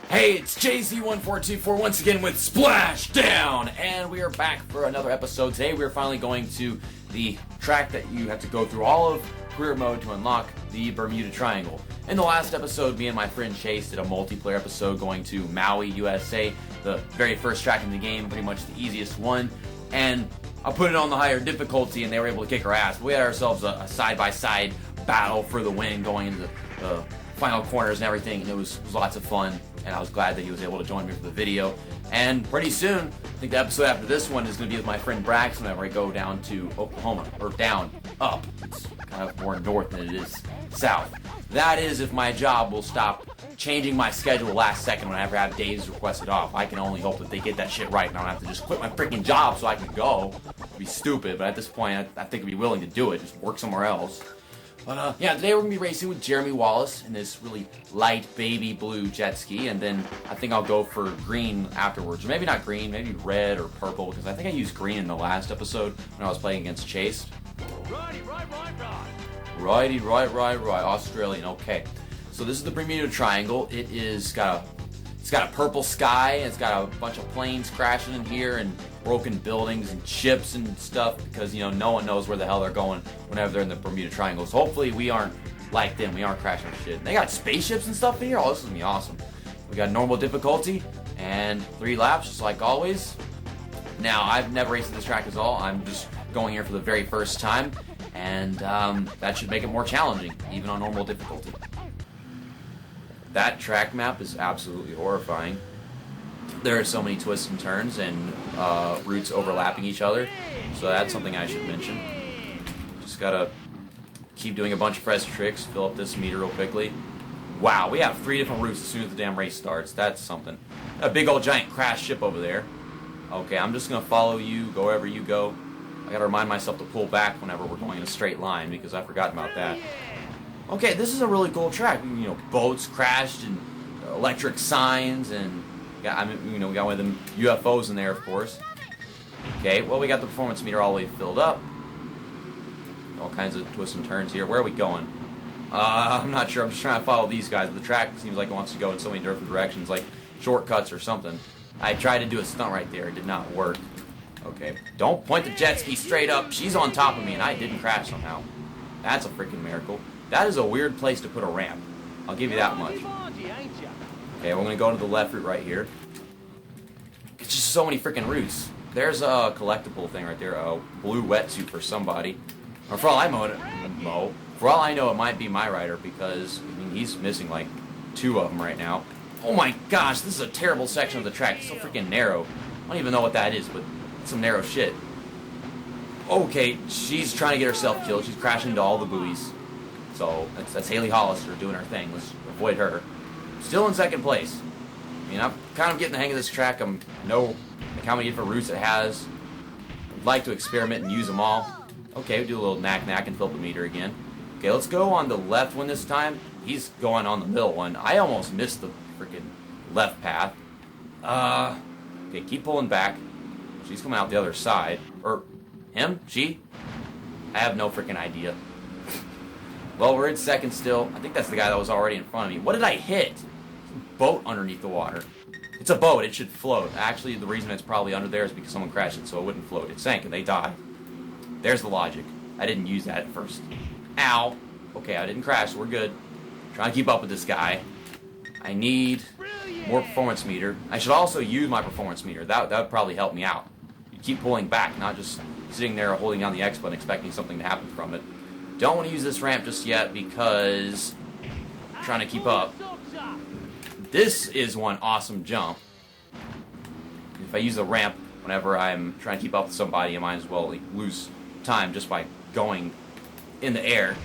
Hey, it's JC1424 once again with Splashdown, and we are back for another episode. Today we are finally going to the track that you have to go through all of career mode to unlock the Bermuda Triangle. In the last episode, me and my friend Chase did a multiplayer episode going to Maui, USA, the very first track in the game, pretty much the easiest one, and I put it on the higher difficulty and they were able to kick our ass. We had ourselves a side-by-side battle for the win going into the final corners and everything, and it was lots of fun, and I was glad that he was able to join me for the video. And pretty soon, I think the episode after this one is going to be with my friend Brax whenever I go down to Oklahoma, or up. It's kind of more north than it is south. That is if my job will stop changing my schedule last second whenever I have days requested off. I can only hope that they get that shit right and I don't have to just quit my freaking job so I can go. It'd be stupid, but at this point I think I'd be willing to do it, just work somewhere else. But yeah, today we're going to be racing with Jeremy Wallace in this really light baby blue jet ski, and then I think I'll go for green afterwards. Or maybe not green, maybe red or purple, because I think I used green in the last episode when I was playing against Chase. Righty, right. Righty, right. Australian, okay. So this is the Bermuda Triangle. It's got a purple sky, and it's got a bunch of planes crashing in here, and broken buildings and ships and stuff, because, you know, no one knows where the hell they're going whenever they're in the Bermuda Triangle. So hopefully we aren't like them. We aren't crashing shit. And they got spaceships and stuff in here. Oh, this is going to be awesome. We got normal difficulty and 3 laps, just like always. Now, I've never raced this track at all. I'm just going here for the very first time, and that should make it more challenging, even on normal difficulty. That track map is absolutely horrifying. There are so many twists and turns and routes overlapping each other, so that's something I should mention. Just gotta keep doing a bunch of fresh tricks, fill up this meter real quickly. Wow, we have 3 different routes as soon as the damn race starts. That's something. A big old giant crash ship over there. Okay, I'm just gonna follow you, go wherever you go. I gotta remind myself to pull back whenever we're going in a straight line, because I forgot about that. Okay, this is a really cool track. You know, boats crashed and electric signs, and we got one of them UFOs in there, of course. Okay, well, we got the performance meter all the way filled up. All kinds of twists and turns here. Where are we going? I'm not sure. I'm just trying to follow these guys. The track seems like it wants to go in so many different directions, like shortcuts or something. I tried to do a stunt right there. It did not work. Okay, don't point the jet ski straight up. She's on top of me, and I didn't crash somehow. That's a freaking miracle. That is a weird place to put a ramp. I'll give you that much. Okay, we're going to go to the left route right here. It's just so many freaking routes. There's a collectible thing right there, a blue wetsuit for somebody. Or for all I know, it might be my rider, because I mean, he's missing like 2 of them right now. Oh my gosh, this is a terrible section of the track. It's so freaking narrow. I don't even know what that is, but it's some narrow shit. Okay, she's trying to get herself killed. She's crashing into all the buoys. So that's Haley Hollister doing her thing. Let's avoid her. Still in second place. I mean, I'm kind of getting the hang of this track. I know like how many different routes it has. I'd like to experiment and use them all. Okay, we do a little knack and fill up the meter again. Okay, let's go on the left one this time. He's going on the middle one. I almost missed the freaking left path. Okay, keep pulling back. She's coming out the other side. Or him? She? I have no freaking idea. Well, we're in second still. I think that's the guy that was already in front of me. What did I hit? Boat underneath the water. It's a boat. It should float. Actually, the reason it's probably under there is because someone crashed it, so it wouldn't float. It sank and they died. There's the logic. I didn't use that at first. Ow. Okay, I didn't crash, so we're good. Trying to keep up with this guy. I need more performance meter. I should also use my performance meter. That would probably help me out. You keep pulling back, not just sitting there holding down the X button expecting something to happen from it. Don't want to use this ramp just yet because I'm trying to keep up. This is one awesome jump. If I use the ramp whenever I'm trying to keep up with somebody, I might as well lose time just by going in the air.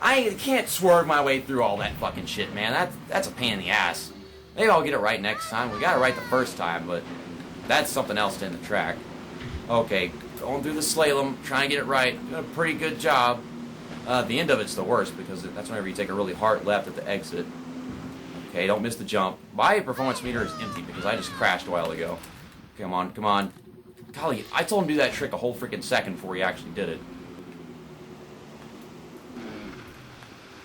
I can't swerve my way through all that fucking shit, man. That's a pain in the ass. Maybe I'll get it right next time. We got it right the first time, but that's something else to end the track. Okay, going through the slalom, trying to get it right. Doing a pretty good job. The end of it's the worst, because that's whenever you take a really hard left at the exit. Okay, don't miss the jump. My performance meter is empty because I just crashed a while ago. Come on. Golly, I told him to do that trick a whole freaking second before he actually did it.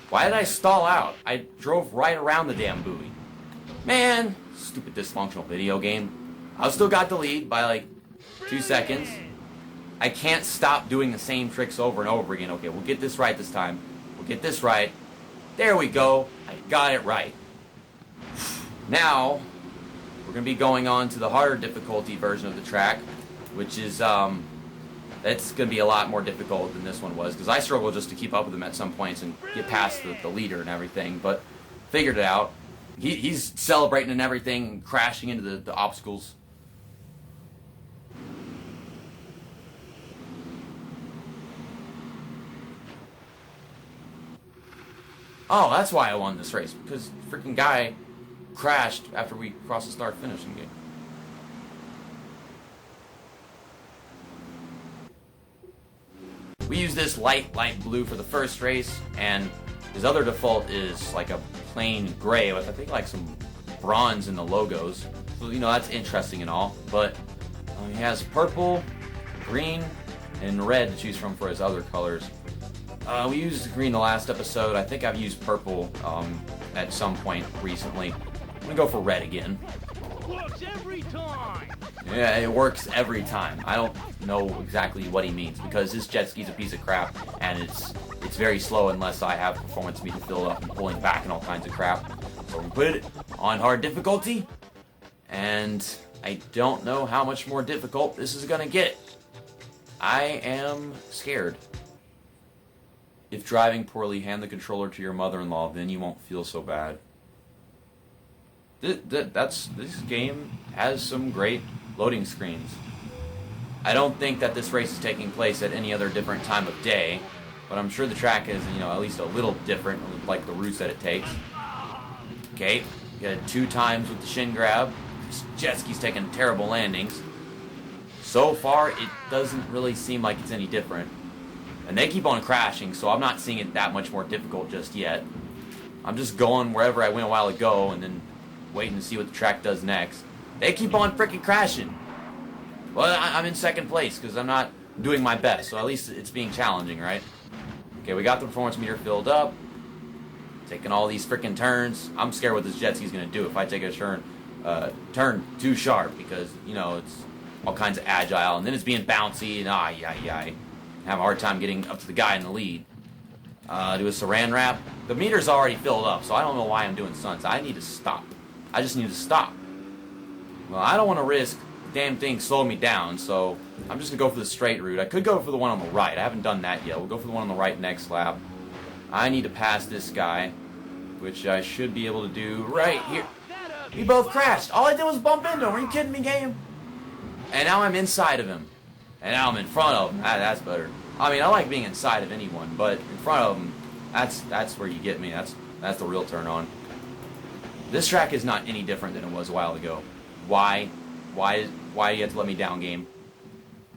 Why did I stall out? I drove right around the damn buoy. Man, Stupid dysfunctional video game. I still got the lead by like 2 seconds. I can't stop doing the same tricks over and over again. Okay, we'll get this right this time. We'll get this right. There we go. I got it right. Now, we're going to be going on to the harder difficulty version of the track, which is, it's going to be a lot more difficult than this one was, because I struggled just to keep up with him at some points and get past the leader and everything, but figured it out. He's celebrating and everything, crashing into the obstacles. Oh, that's why I won this race, because freaking guy crashed after we crossed the start finishing game. We use this light blue for the first race, and his other default is like a plain gray with I think like some bronze in the logos. So you know that's interesting and all, but he has purple, green, and red to choose from for his other colors. We used green the last episode. I think I've used purple at some point recently. I'm gonna go for red again. Works every time. Yeah, it works every time. I don't know exactly what he means because his jet ski's a piece of crap and it's very slow unless I have performance meter filled up and pulling back and all kinds of crap. So we put it on hard difficulty, and I don't know how much more difficult this is gonna get. I am scared. If driving poorly, hand the controller to your mother-in-law, then you won't feel so bad. This game has some great loading screens. I don't think that this race is taking place at any other different time of day, but I'm sure the track is, you know, at least a little different, like the routes that it takes. Okay, you got 2 times with the shin grab. This jet ski's taking terrible landings. So far, it doesn't really seem like it's any different. And they keep on crashing, so I'm not seeing it that much more difficult just yet. I'm just going wherever I went a while ago and then waiting to see what the track does next. They keep on freaking crashing. Well, I'm in second place because I'm not doing my best, so at least it's being challenging, right? Okay, we got the performance meter filled up. Taking all these freaking turns. I'm scared what this jet ski's going to do if I take a turn too sharp because, you know, it's all kinds of agile, and then it's being bouncy, and have a hard time getting up to the guy in the lead. Do a saran wrap. The meter's already filled up, so I don't know why I'm doing stunts. I need to stop. I just need to stop. Well, I don't want to risk the damn thing slowing me down, so I'm just going to go for the straight route. I could go for the one on the right. I haven't done that yet. We'll go for the one on the right next lap. I need to pass this guy, which I should be able to do right here. We both crashed. All I did was bump into him. Are you kidding me, game? And now I'm inside of him. And now I'm in front of him. That's better. I mean, I like being inside of anyone, but in front of him, that's where you get me. That's the real turn on. This track is not any different than it was a while ago. Why do you have to let me down, game?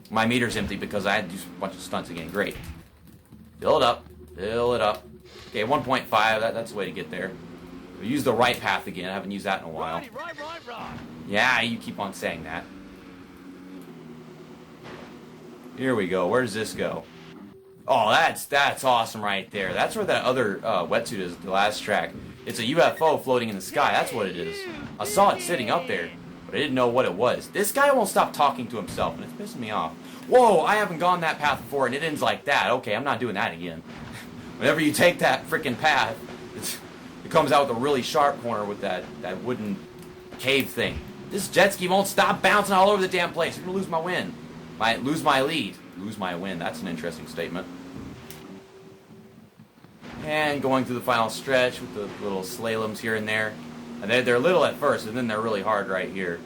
My meter's empty because I had to do a bunch of stunts again. Great. Fill it up. Fill it up. Okay, 1.5. That's the way to get there. We use the right path again. I haven't used that in a while. Right. Yeah, you keep on saying that. Here we go. Where does this go? Oh, that's awesome right there. That's where that other wetsuit is, the last track. It's a UFO floating in the sky. That's what it is. I saw it sitting up there, but I didn't know what it was. This guy won't stop talking to himself, and it's pissing me off. Whoa, I haven't gone that path before, and it ends like that. Okay, I'm not doing that again. Whenever you take that freaking path, it comes out with a really sharp corner with that wooden cave thing. This jet ski won't stop bouncing all over the damn place. You're going to lose my win. Lose my lead. Lose my win. That's an interesting statement. And going through the final stretch with the little slaloms here and there. And they're little at first, and then they're really hard right here.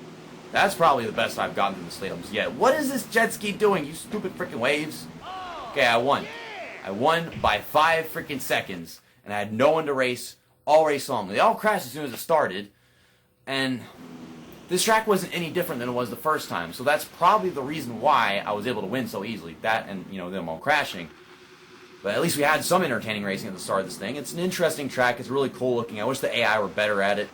That's probably the best I've gotten through the slaloms yet. What is this jet ski doing, you stupid freaking waves? Okay, I won. I won by 5 freaking seconds. And I had no one to race all race long. They all crashed as soon as it started. And this track wasn't any different than it was the first time, so that's probably the reason why I was able to win so easily. That and, you know, them all crashing. But at least we had some entertaining racing at the start of this thing. It's an interesting track. It's really cool looking. I wish the AI were better at it.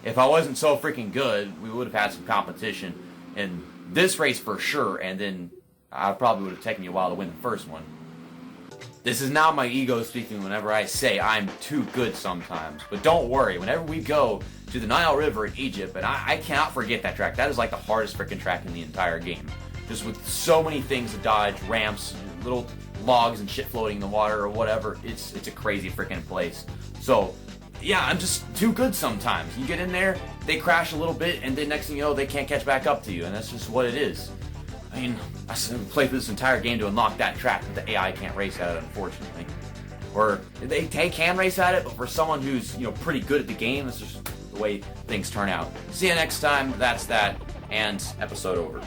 If I wasn't so freaking good, we would have had some competition in this race for sure, and then I probably would have taken me a while to win the first one. This is not my ego speaking whenever I say I'm too good sometimes. But don't worry, whenever we go to the Nile River in Egypt, and I cannot forget that track. That is like the hardest freaking track in the entire game. Just with so many things to dodge, ramps, little logs and shit floating in the water or whatever. It's a crazy freaking place. So, yeah, I'm just too good sometimes. You get in there, they crash a little bit, and then next thing you know, they can't catch back up to you, and that's just what it is. I mean, I played through this entire game to unlock that track, but the AI can't race at it, unfortunately. Or they can race at it, but for someone who's, pretty good at the game, that's just the way things turn out. See you next time. That's that, and episode over.